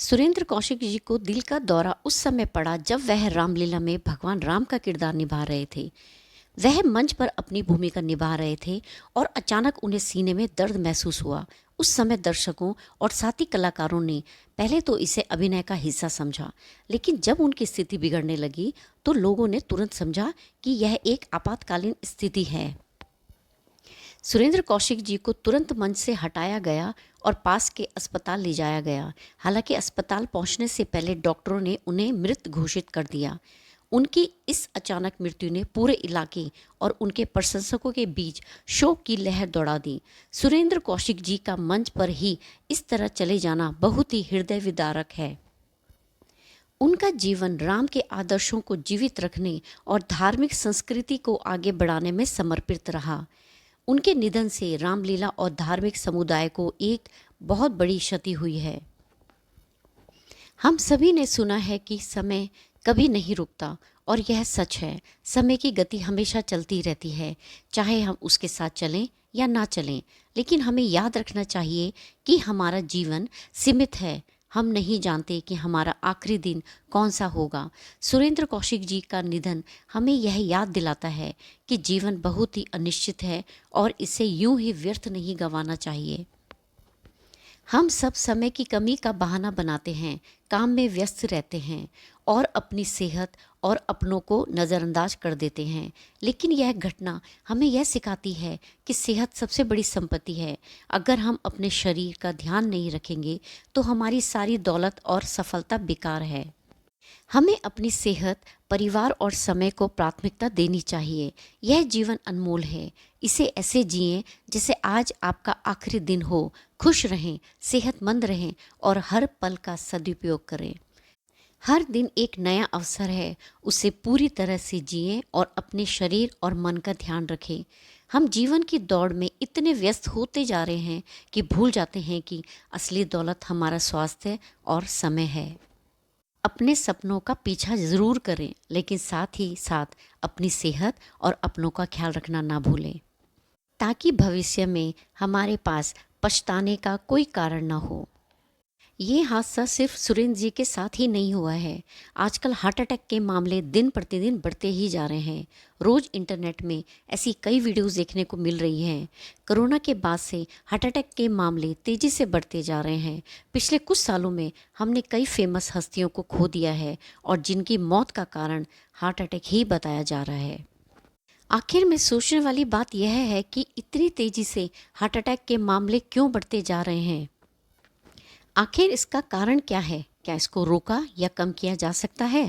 सुरेंद्र कौशिक जी को दिल का दौरा उस समय पड़ा जब वह रामलीला में भगवान राम का किरदार निभा रहे थे। वह मंच पर अपनी भूमिका निभा रहे थे और अचानक उन्हें सीने में दर्द महसूस हुआ। उस समय दर्शकों और साथी कलाकारों ने पहले तो इसे अभिनय का हिस्सा समझा, लेकिन जब उनकी स्थिति बिगड़ने लगी तो लोगों ने तुरंत समझा कि यह एक आपातकालीन स्थिति है। सुरेंद्र कौशिक जी को तुरंत मंच से हटाया गया और पास के अस्पताल ले जाया गया। हालांकि अस्पताल पहुंचने से पहले डॉक्टरों ने उन्हें मृत घोषित कर दिया। उनकी इस अचानक मृत्यु ने पूरे इलाके और उनके प्रशंसकों के बीच शोक की लहर दौड़ा दी। सुरेंद्र कौशिक जी का मंच पर ही इस तरह चले जाना बहुत ही हृदय विदारक है। उनका जीवन राम के आदर्शों को जीवित रखने और धार्मिक संस्कृति को आगे बढ़ाने में समर्पित रहा। उनके निधन से रामलीला और धार्मिक समुदाय को एक बहुत बड़ी क्षति हुई है। हम सभी ने सुना है कि समय कभी नहीं रुकता, और यह सच है। समय की गति हमेशा चलती रहती है, चाहे हम उसके साथ चलें या ना चलें। लेकिन हमें याद रखना चाहिए कि हमारा जीवन सीमित है। हम नहीं जानते कि हमारा आखिरी दिन कौन सा होगा। सुरेंद्र कौशिक जी का निधन हमें यह याद दिलाता है कि जीवन बहुत ही अनिश्चित है और इसे यूं ही व्यर्थ नहीं गंवाना चाहिए। हम सब समय की कमी का बहाना बनाते हैं, काम में व्यस्त रहते हैं और अपनी सेहत और अपनों को नज़रअंदाज कर देते हैं। लेकिन यह घटना हमें यह सिखाती है कि सेहत सबसे बड़ी संपत्ति है। अगर हम अपने शरीर का ध्यान नहीं रखेंगे तो हमारी सारी दौलत और सफलता बेकार है। हमें अपनी सेहत, परिवार और समय को प्राथमिकता देनी चाहिए। यह जीवन अनमोल है। इसे ऐसे जिएं जैसे आज आपका आखिरी दिन हो। खुश रहें, सेहतमंद रहें और हर पल का सदुपयोग करें। हर दिन एक नया अवसर है, उसे पूरी तरह से जिएं और अपने शरीर और मन का ध्यान रखें। हम जीवन की दौड़ में इतने व्यस्त होते जा रहे हैं कि भूल जाते हैं कि असली दौलत हमारा स्वास्थ्य और समय है। अपने सपनों का पीछा ज़रूर करें, लेकिन साथ ही साथ अपनी सेहत और अपनों का ख्याल रखना ना भूलें, ताकि भविष्य में हमारे पास पछताने का कोई कारण ना हो। ये हादसा सिर्फ सुरेंद्र जी के साथ ही नहीं हुआ है। आजकल हार्ट अटैक के मामले दिन प्रतिदिन बढ़ते ही जा रहे हैं। रोज़ इंटरनेट में ऐसी कई वीडियोस देखने को मिल रही हैं। कोरोना के बाद से हार्ट अटैक के मामले तेज़ी से बढ़ते जा रहे हैं। पिछले कुछ सालों में हमने कई फेमस हस्तियों को खो दिया है और जिनकी मौत का कारण हार्ट अटैक ही बताया जा रहा है। आखिर में सोचने वाली बात यह है कि इतनी तेज़ी से हार्ट अटैक के मामले क्यों बढ़ते जा रहे हैं। आखिर इसका कारण क्या है? क्या इसको रोका या कम किया जा सकता है?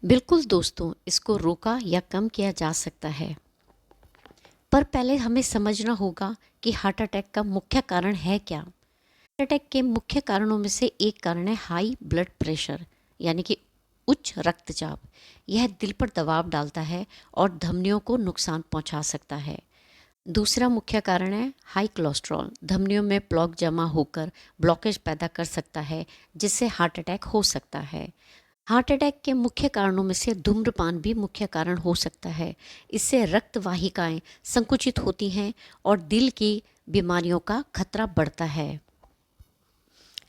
बिल्कुल दोस्तों, इसको रोका या कम किया जा सकता है, पर पहले हमें समझना होगा कि हार्ट अटैक का मुख्य कारण है क्या। हार्ट अटैक के मुख्य कारणों में से एक कारण है हाई ब्लड प्रेशर, यानी कि उच्च रक्तचाप। यह दिल पर दबाव डालता है और धमनियों को नुकसान पहुंचा सकता है। दूसरा मुख्य कारण है हाई कोलेस्ट्रॉल। धमनियों में प्लॉक जमा होकर ब्लॉकेज पैदा कर सकता है, जिससे हार्ट अटैक हो सकता है। हार्ट अटैक के मुख्य कारणों में से धूम्रपान भी मुख्य कारण हो सकता है। इससे रक्त वाहिकाएं संकुचित होती हैं और दिल की बीमारियों का खतरा बढ़ता है।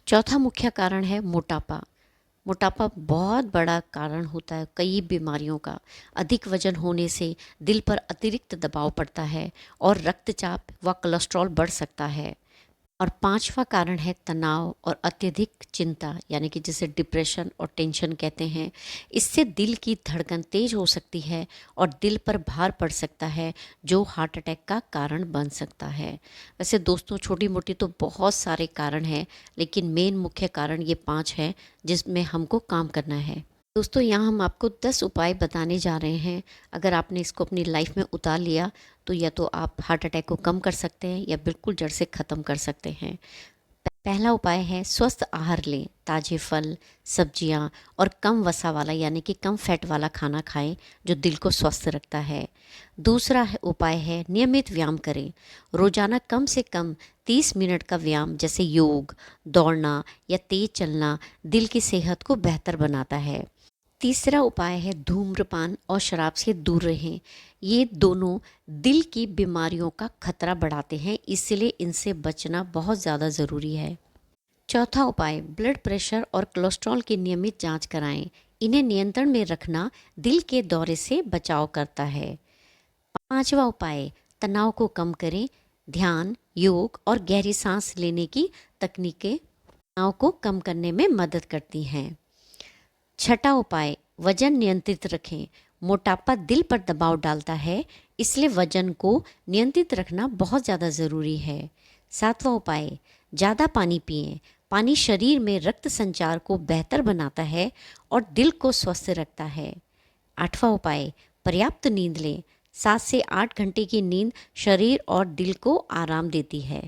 चौथा मुख्य कारण है मोटापा। मोटापा बहुत बड़ा कारण होता है कई बीमारियों का। अधिक वजन होने से दिल पर अतिरिक्त दबाव पड़ता है और रक्तचाप व कोलेस्ट्रॉल बढ़ सकता है। और पांचवा कारण है तनाव और अत्यधिक चिंता, यानी कि जिसे डिप्रेशन और टेंशन कहते हैं। इससे दिल की धड़कन तेज हो सकती है और दिल पर भार पड़ सकता है, जो हार्ट अटैक का कारण बन सकता है। वैसे दोस्तों, छोटी मोटी तो बहुत सारे कारण हैं, लेकिन मेन मुख्य कारण ये 5 हैं जिसमें हमको काम करना है। दोस्तों, यहाँ हम आपको 10 उपाय बताने जा रहे हैं। अगर आपने इसको अपनी लाइफ में उतार लिया तो या तो आप हार्ट अटैक को कम कर सकते हैं या बिल्कुल जड़ से ख़त्म कर सकते हैं। पहला उपाय है स्वस्थ आहार लें। ताज़े फल, सब्जियां और कम वसा वाला, यानी कि कम फैट वाला खाना खाएं, जो दिल को स्वस्थ रखता है। दूसरा उपाय है नियमित व्यायाम करें। रोजाना कम से कम 30 मिनट का व्यायाम, जैसे योग, दौड़ना या तेज चलना, दिल की सेहत को बेहतर बनाता है। तीसरा उपाय है धूम्रपान और शराब से दूर रहें। ये दोनों दिल की बीमारियों का खतरा बढ़ाते हैं, इसलिए इनसे बचना बहुत ज़्यादा ज़रूरी है। चौथा उपाय, ब्लड प्रेशर और कोलेस्ट्रॉल की नियमित जांच कराएं। इन्हें नियंत्रण में रखना दिल के दौरे से बचाव करता है। पांचवा उपाय, तनाव को कम करें। ध्यान, योग और गहरी सांस लेने की तकनीकें तनाव को कम करने में मदद करती हैं। छठा उपाय, वजन नियंत्रित रखें। मोटापा दिल पर दबाव डालता है, इसलिए वजन को नियंत्रित रखना बहुत ज़्यादा ज़रूरी है। सातवां उपाय, ज़्यादा पानी पिएं। पानी शरीर में रक्त संचार को बेहतर बनाता है और दिल को स्वस्थ रखता है। आठवां उपाय, पर्याप्त नींद लें। 7 से 8 घंटे की नींद शरीर और दिल को आराम देती है।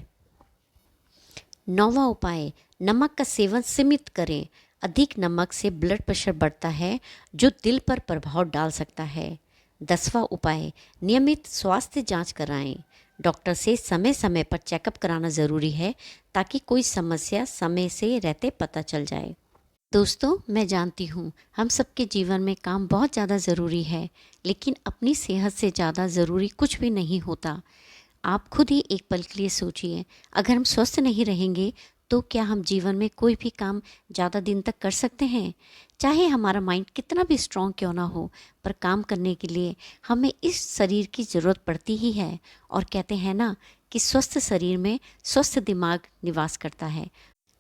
नौवां उपाय, नमक का सेवन सीमित करें। अधिक नमक से ब्लड प्रेशर बढ़ता है, जो दिल पर प्रभाव डाल सकता है। 10वां उपाय, नियमित स्वास्थ्य जांच कराएं। डॉक्टर से समय समय पर चेकअप कराना ज़रूरी है, ताकि कोई समस्या समय से रहते पता चल जाए। दोस्तों, मैं जानती हूँ हम सबके जीवन में काम बहुत ज़्यादा ज़रूरी है, लेकिन अपनी सेहत से ज़्यादा ज़रूरी कुछ भी नहीं होता। आप खुद ही एक पल के लिए सोचिए, अगर हम स्वस्थ नहीं रहेंगे तो क्या हम जीवन में कोई भी काम ज़्यादा दिन तक कर सकते हैं? चाहे हमारा माइंड कितना भी स्ट्रांग क्यों ना हो, पर काम करने के लिए हमें इस शरीर की ज़रूरत पड़ती ही है। और कहते हैं ना कि स्वस्थ शरीर में स्वस्थ दिमाग निवास करता है।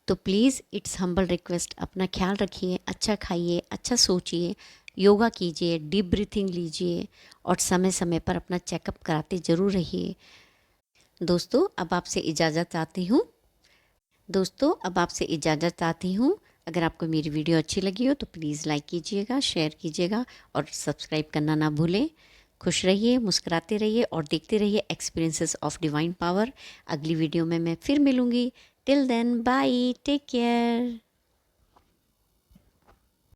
तो प्लीज़, इट्स हम्बल रिक्वेस्ट, अपना ख्याल रखिए, अच्छा खाइए, अच्छा सोचिए, योगा कीजिए, डीप ब्रीथिंग लीजिए और समय समय पर अपना चेकअप कराते ज़रूर रहिए। दोस्तों, अब आपसे इजाज़त चाहती हूँ। अगर आपको मेरी वीडियो अच्छी लगी हो तो प्लीज़ लाइक कीजिएगा, शेयर कीजिएगा और सब्सक्राइब करना ना भूलें। खुश रहिए, मुस्कुराते रहिए और देखते रहिए एक्सपीरियंसेस ऑफ डिवाइन पावर। अगली वीडियो में मैं फिर मिलूँगी। Till then, bye, take care.